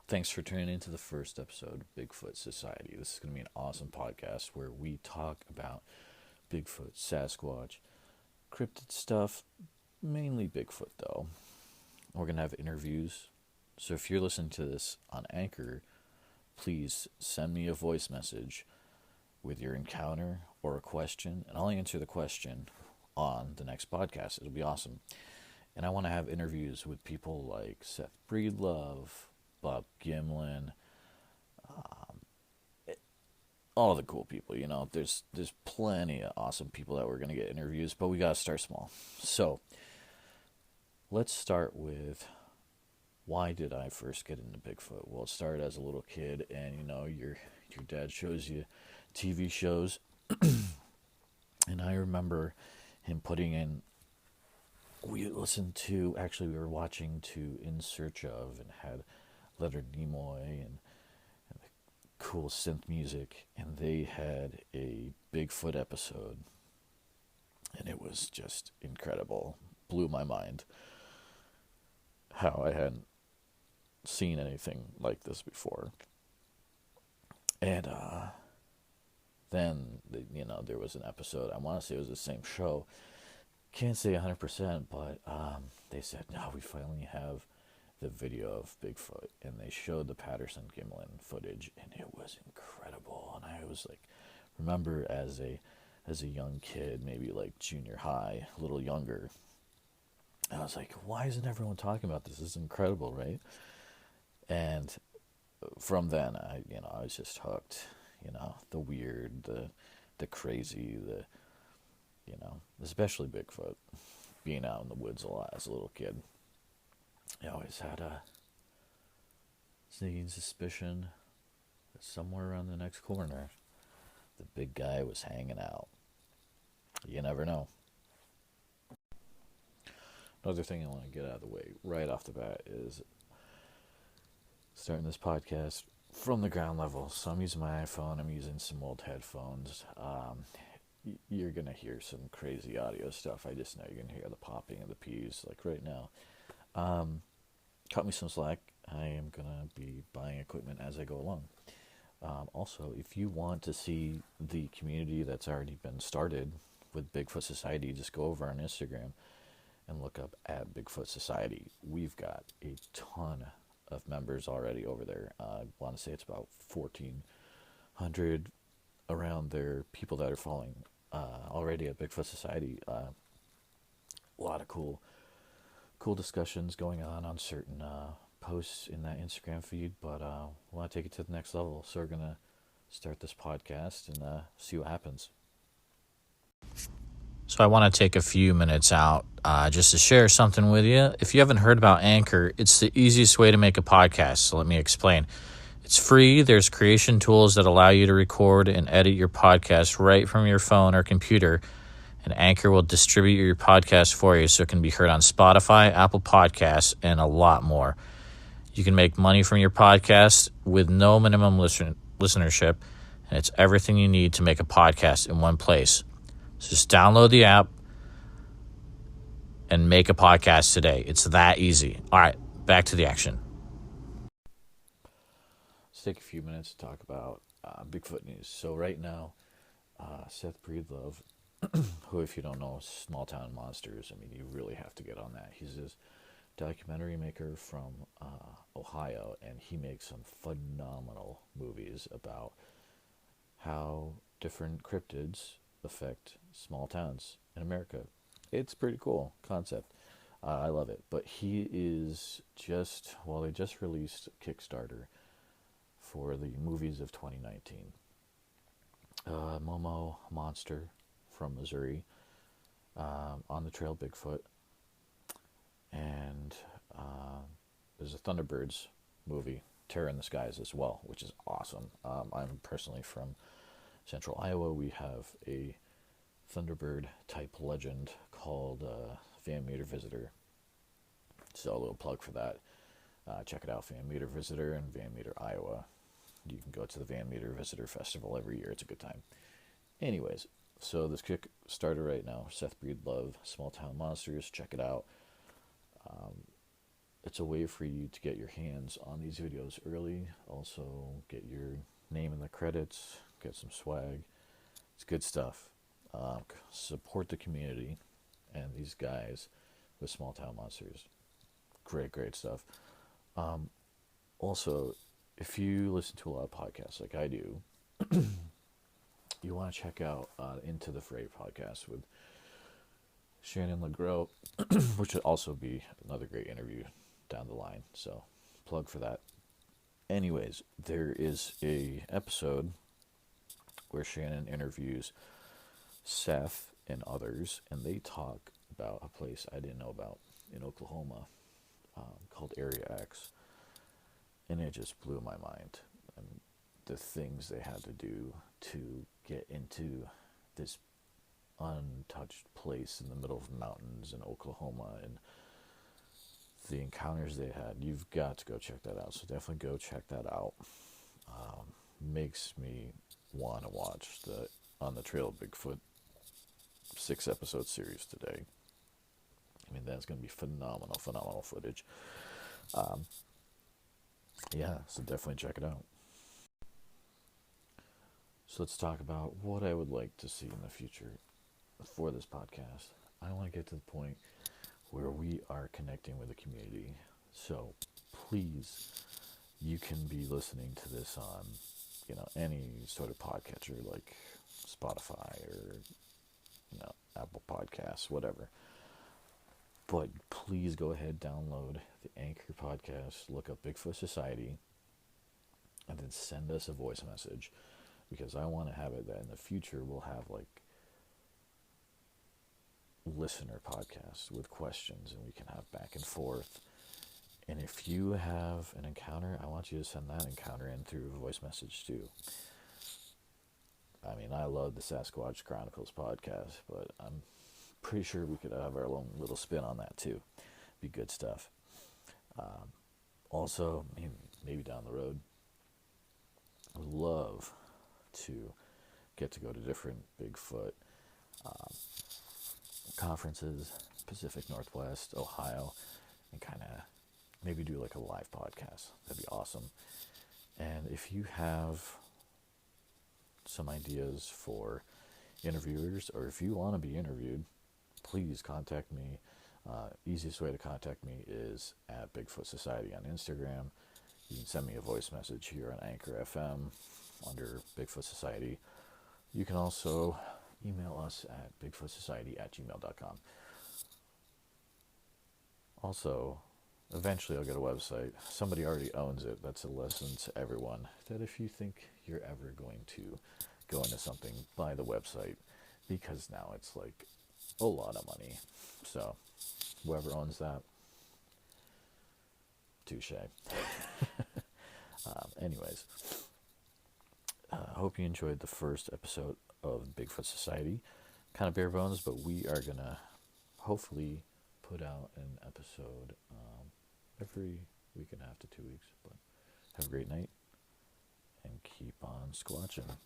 Thanks for tuning into the first episode of Bigfoot Society. This is going to be an awesome podcast where we talk about Bigfoot, Sasquatch, cryptid stuff, mainly Bigfoot though. We're going to have interviews. So if you're listening to this on Anchor, please send me a voice message with your encounter or a question, and I'll answer the question on the next podcast. It'll be awesome. And I want to have interviews with people like Seth Breedlove, Bob Gimlin, all the cool people. There's plenty of awesome people that we're gonna get interviews, but we gotta start small. So let's start with, why did I first get into Bigfoot? Well, it started as a little kid, and your dad shows you TV shows, and I remember him putting in. We were watching to In Search Of, and had Leonard Nimoy and the cool synth music, and they had a Bigfoot episode, and it was just incredible. Blew my mind how I hadn't seen anything like this before. And then there was an episode, I want to say it was the same show, can't say 100%, but they said, no, we finally have the video of Bigfoot, and they showed the Patterson Gimlin footage, and it was incredible. And I was like, remember as a young kid, maybe like junior high, a little younger, I was like, why isn't everyone talking about this? This is incredible, right? And from then, I was just hooked. The weird, the crazy, especially Bigfoot. Being out in the woods a lot as a little kid, I always had a sneaking suspicion that somewhere around the next corner, the big guy was hanging out. You never know. Another thing I want to get out of the way right off the bat is starting this podcast from the ground level. So I'm using my iPhone. I'm using some old headphones. You're going to hear some crazy audio stuff. I just know you're going to hear the popping of the peas like right now. Cut me some slack. I am going to be buying equipment as I go along. Also, if you want to see the community that's already been started with Bigfoot Society, just go over on Instagram and look up at Bigfoot Society. We've got a ton of members already over there. I want to say it's about 1,400 around there, people that are following already at Bigfoot Society. A lot of cool discussions going on certain posts in that Instagram feed, but we want to take it to the next level. So we're going to start this podcast and see what happens. So I want to take a few minutes out just to share something with you. If you haven't heard about Anchor, it's the easiest way to make a podcast. So let me explain. It's free. There's creation tools that allow you to record and edit your podcast right from your phone or computer. And Anchor will distribute your podcast for you so it can be heard on Spotify, Apple Podcasts, and a lot more. You can make money from your podcast with no minimum listenership, and it's everything you need to make a podcast in one place. So just download the app and make a podcast today. It's that easy. All right, back to the action. Let's take a few minutes to talk about Bigfoot news. So right now, Seth Breedlove, who, if you don't know, Small Town Monsters, you really have to get on that. He's this documentary maker from Ohio, and he makes some phenomenal movies about how different cryptids affect small towns in America. It's pretty cool concept. I love it. But he is they just released Kickstarter for the movies of 2019. Momo Monster from Missouri, On the Trail Bigfoot, and there's a Thunderbirds movie, Terror in the Skies, as well, which is awesome. I'm personally from Central Iowa. We have a Thunderbird type legend called Van Meter Visitor. So a little plug for that. Check it out, Van Meter Visitor in Van Meter, Iowa. You can go to the Van Meter Visitor Festival every year. It's a good time. Anyways, so this Kickstarter right now, Seth Breedlove, Small Town Monsters, check it out. it's a way for you to get your hands on these videos early. Also, get your name in the credits, get some swag. It's good stuff. Support the community and these guys with Small Town Monsters. Great stuff. Also, if you listen to a lot of podcasts like I do, you want to check out Into the Fray podcast with Shannon LeGros, which would also be another great interview down the line. So, plug for that. Anyways, there is a episode where Shannon interviews Seth and others, and they talk about a place I didn't know about in Oklahoma called Area X, and it just blew my mind. And the things they had to do to get into this untouched place in the middle of mountains in Oklahoma, and the encounters they had. You've got to go check that out. So definitely go check that out. Makes me want to watch the On the Trail of Bigfoot 6-episode series today. I mean, that's going to be phenomenal footage. Yeah, so definitely check it out. So let's talk about what I would like to see in the future for this podcast. I want to get to the point where we are connecting with the community. So please, you can be listening to this on, any sort of podcatcher like Spotify or, Apple Podcasts, whatever. But please go ahead, download the Anchor podcast, look up Bigfoot Society, and then send us a voice message, because I want to have it that in the future we'll have like listener podcasts with questions, and we can have back and forth. And if you have an encounter, I want you to send that encounter in through a voice message too. I mean, I love the Sasquatch Chronicles podcast, but I'm pretty sure we could have our own little spin on that too. Be good stuff. Also, maybe down the road, I would love to get to go to different Bigfoot conferences, Pacific Northwest, Ohio, and kind of maybe do like a live podcast. That'd be awesome. And if you have some ideas for interviewers, or if you want to be interviewed, please contact me. Easiest way to contact me is at Bigfoot Society on Instagram. You can send me a voice message here on Anchor FM under Bigfoot Society. You can also email us at bigfootsociety@gmail.com. Also, eventually I'll get a website. Somebody already owns it. That's a lesson to everyone, that if you think you're ever going to go into something, buy the website, because now it's like a lot of money. So whoever owns that, touche. Anyways, I hope you enjoyed the first episode of Bigfoot Society. Kind of bare bones, but we are going to hopefully put out an episode every week and a half to 2 weeks. But have a great night, and keep on squatching.